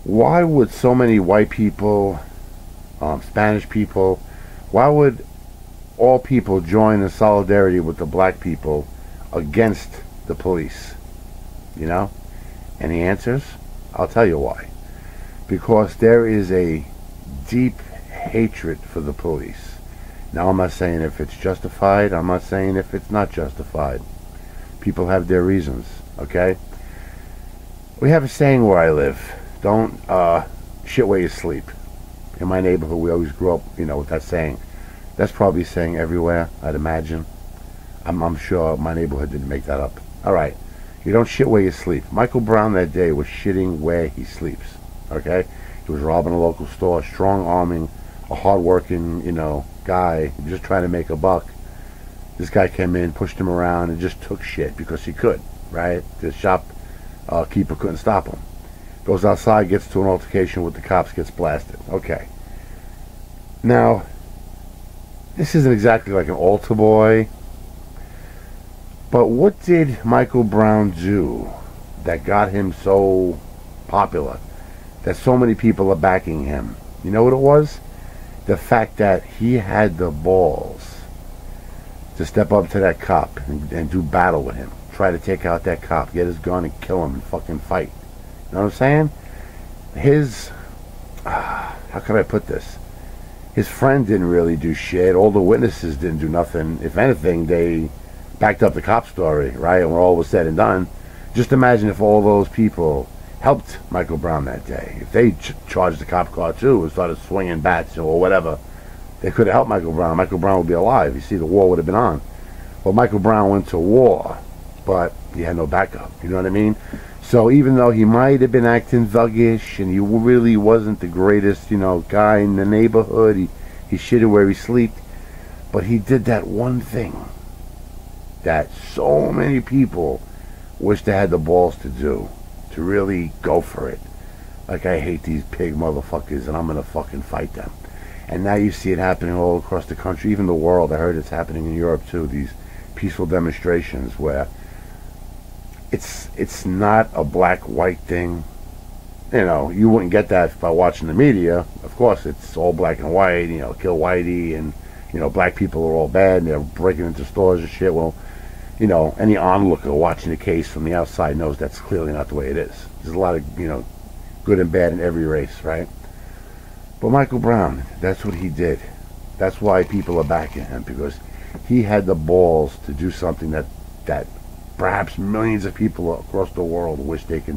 Why would so many white people, Spanish people, why would all people join in solidarity with the black people against the police? You know? Any answers? I'll tell you why. Because there is a deep hatred for the police. Now, I'm not saying if it's justified. I'm not saying if it's not justified. People have their reasons, okay? We have a saying where I live. Don't shit where you sleep. In my neighborhood, we always grew up, with that saying. That's probably a saying everywhere, I'd imagine. I'm sure my neighborhood didn't make that up. All right. You don't shit where you sleep. Michael Brown that day was shitting where he sleeps, okay? He was robbing a local store, strong-arming a hard-working, guy, just trying to make a buck. This guy came in, pushed him around, and just took shit because he could, right? The shopkeeper couldn't stop him. Goes outside, gets to an altercation with the cops, gets blasted. Okay. Now, this isn't exactly like an altar boy, but what did Michael Brown do that got him so popular, that so many people are backing him? You know what it was? The fact that he had the balls to step up to that cop and do battle with him. Try to take out that cop, get his gun and kill him and fucking fight. You know what I'm saying? How can I put this? His friend didn't really do shit. All the witnesses didn't do nothing. If anything, they backed up the cop story, right? And when all was said and done, just imagine if all those people helped Michael Brown that day. If they charged the cop car too and started swinging bats or whatever, they could have helped Michael Brown. Michael Brown would be alive. You see, the war would have been on. Well, Michael Brown went to war, but he had no backup. You know what I mean? So even though he might have been acting thuggish and he really wasn't the greatest, guy in the neighborhood, he shitted where he slept, but he did that one thing that so many people wish they had the balls to do, to really go for it. Like, I hate these pig motherfuckers and I'm gonna fucking fight them. And now you see it happening all across the country, even the world. I heard it's happening in Europe too, these peaceful demonstrations where it's not a black-white thing. You wouldn't get that by watching the media. Of course, it's all black and white, kill whitey, and, black people are all bad, and they're breaking into stores and shit. Well, any onlooker watching the case from the outside knows that's clearly not the way it is. There's a lot of, good and bad in every race, right? But Michael Brown, that's what he did. That's why people are backing him, because he had the balls to do something that perhaps millions of people across the world wish they could